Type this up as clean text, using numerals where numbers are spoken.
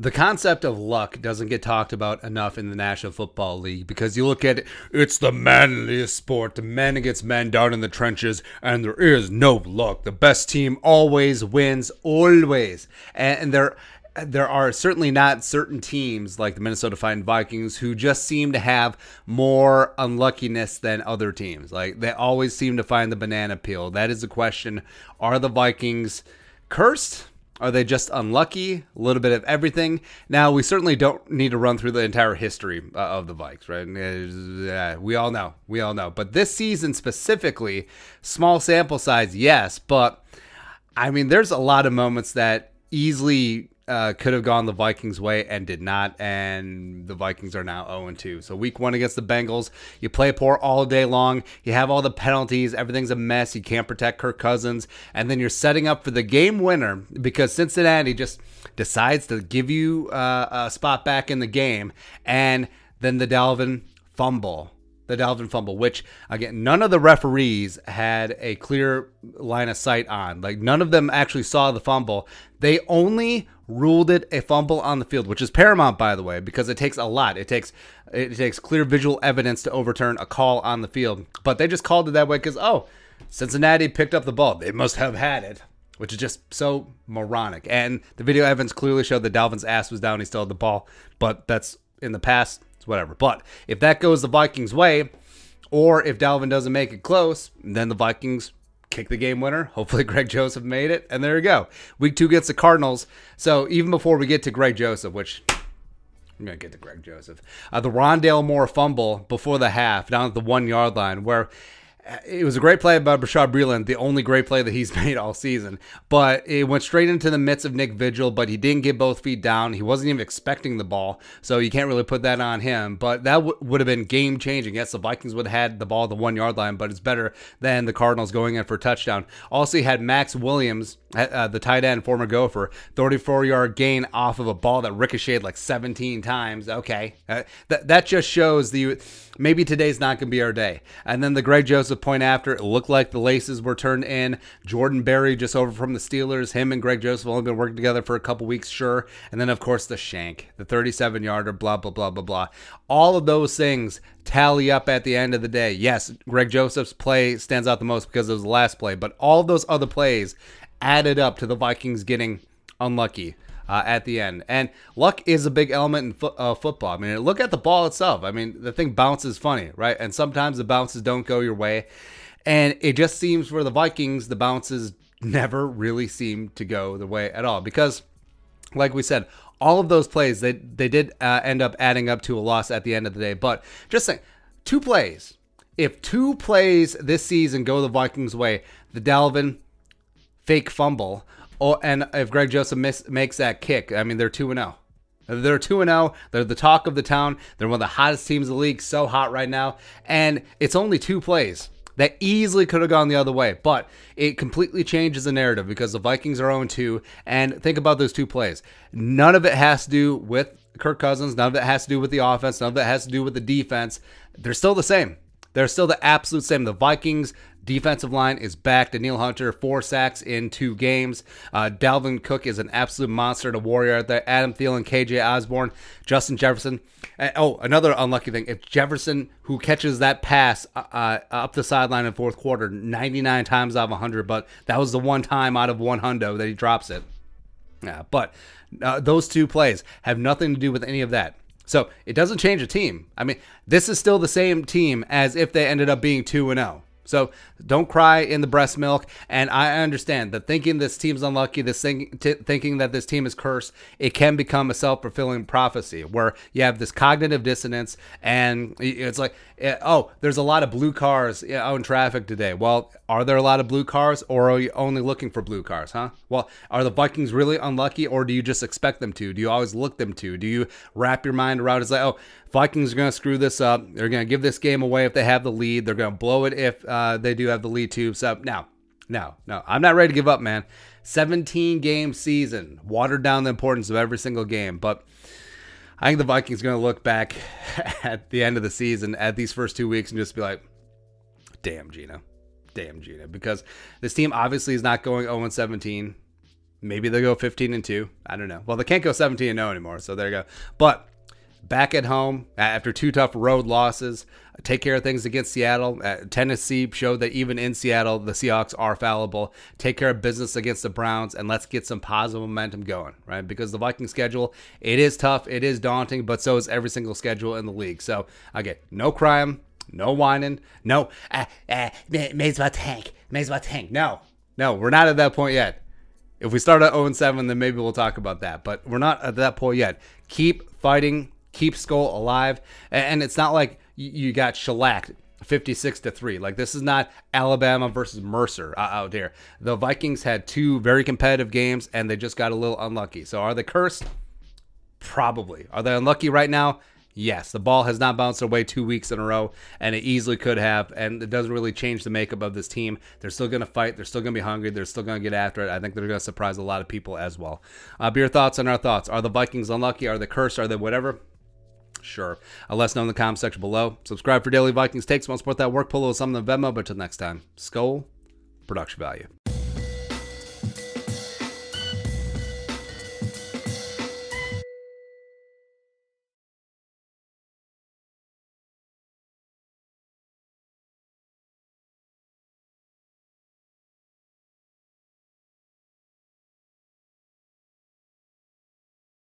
The concept of luck doesn't get talked about enough in the National Football League because you look at it, it's the manliest sport, the men against men down in the trenches, and there is no luck. The best team always wins, always. And there are certainly not certain teams like the Minnesota Vikings who just seem to have more unluckiness than other teams. Like, they always seem to find the banana peel. That is the question. Are the Vikings cursed? Are they just unlucky? A little bit of everything. Now, we certainly don't need to run through the entire history of the Vikes, right? We all know. We all know. But this season specifically, small sample size, yes. But, I mean, there's a lot of moments that easily could have gone the Vikings' way and did not, and the Vikings are now 0-2. So week 1 against the Bengals, you play poor all day long, you have all the penalties, everything's a mess, you can't protect Kirk Cousins, and then you're setting up for the game winner because Cincinnati just decides to give you a spot back in the game, and then the Dalvin fumble. Which, again, none of the referees had a clear line of sight on. Like, none of them actually saw the fumble. They only ruled it a fumble on the field, which is paramount, by the way, because it takes a lot. It takes clear visual evidence to overturn a call on the field. But they just called it that way because, oh, Cincinnati picked up the ball. They must have had it, which is just so moronic. And the video evidence clearly showed that Dalvin's ass was down. He still had the ball, but that's in the past. It's whatever. But if that goes the Vikings' way, or if Dalvin doesn't make it close, then the Vikings kick the game winner. Hopefully Greg Joseph made it, and there you go. Week 2 against the Cardinals. So even before we get to Greg Joseph, which I'm going to get to Greg Joseph, the Rondale Moore fumble before the half down at the 1-yard line where it was a great play by Bashaud Breeland, the only great play that he's made all season. But it went straight into the midst of Nick Vigil, but he didn't get both feet down. He wasn't even expecting the ball, so you can't really put that on him. But that would have been game-changing. Yes, the Vikings would have had the ball at the 1-yard line, but it's better than the Cardinals going in for a touchdown. Also, he had Max Williams, the tight end, former Gopher, 34-yard gain off of a ball that ricocheted like 17 times. Okay, that just shows maybe today's not going to be our day. And then the Greg Joseph point after, it looked like the laces were turned in. Jordan Berry just over from the Steelers. Him and Greg Joseph only been working together for a couple weeks, sure. And then, of course, the shank, the 37-yarder, blah, blah, blah, blah, blah. All of those things tally up at the end of the day. Yes, Greg Joseph's play stands out the most because it was the last play, but all of those other plays added up to the Vikings getting unlucky at the end. And luck is a big element in football. I mean, look at the ball itself. I mean, the thing bounces funny, right? And sometimes the bounces don't go your way. And it just seems for the Vikings, the bounces never really seem to go the way at all. Because, like we said, all of those plays, they did end up adding up to a loss at the end of the day. But just saying, 2 plays. If 2 plays this season go the Vikings' way, the Dalvin fake fumble, and if Greg Joseph makes that kick, I mean, they're 2-0. They're 2-0. They're the talk of the town. They're one of the hottest teams in the league. So hot right now. And it's only 2 plays that easily could have gone the other way. But it completely changes the narrative because the Vikings are 0-2. And think about those 2 plays. None of it has to do with Kirk Cousins. None of it has to do with the offense. None of it has to do with the defense. They're still the same. They're still the absolute same. The Vikings defensive line is back. Daniil Hunter, 4 sacks in 2 games. Dalvin Cook is an absolute monster, the warrior out there. Adam Thielen, KJ Osborne, Justin Jefferson. Another unlucky thing. If Jefferson, who catches that pass up the sideline in 4th quarter 99 times out of 100, but that was the one time out of 100 that he drops it. Yeah, but those 2 plays have nothing to do with any of that. So it doesn't change the team. I mean, this is still the same team as if they ended up being 2-0. So don't cry in the breast milk. And I understand that thinking this team's unlucky, thinking that this team is cursed, it can become a self-fulfilling prophecy where you have this cognitive dissonance and it's like, oh, there's a lot of blue cars out in traffic today. Well, are there a lot of blue cars, or are you only looking for blue cars, huh? Well, are the Vikings really unlucky, or do you just expect them to? Do you always look them to? Do you wrap your mind around it's like, oh, Vikings are going to screw this up. They're going to give this game away if they have the lead. They're going to blow it if they do have the lead too. So no. I'm not ready to give up, man. 17-game season. Watered down the importance of every single game. But I think the Vikings are going to look back at the end of the season at these first 2 weeks and just be like, damn, Gina. Because this team obviously is not going 0-17. Maybe they'll go 15-2. I don't know. Well, they can't go 17-0 anymore, so there you go. But back at home after 2 tough road losses, take care of things against Seattle. Tennessee showed that even in Seattle, the Seahawks are fallible. Take care of business against the Browns, and let's get some positive momentum going, right? Because the Viking schedule, it is tough, it is daunting, but so is every single schedule in the league. So, again, no crying, no whining, no, may as well tank. No, we're not at that point yet. If we start at 0-7, then maybe we'll talk about that. But we're not at that point yet. Keep fighting. Keep Skull alive. And it's not like you got shellacked 56-3. Like, this is not Alabama versus Mercer out here. The Vikings had 2 very competitive games, and they just got a little unlucky. So are they cursed? Probably. Are they unlucky right now? Yes. The ball has not bounced away 2 weeks in a row, and it easily could have, and it doesn't really change the makeup of this team. They're still going to fight. They're still going to be hungry. They're still going to get after it. I think they're going to surprise a lot of people as well. Be your thoughts on our thoughts. Are the Vikings unlucky? Are they cursed? Are they whatever? Sure. Let us know in the comment section below. Subscribe for daily Vikings takes. Want to support that work? Pull a little something in Venmo. But until next time, Skull, production value.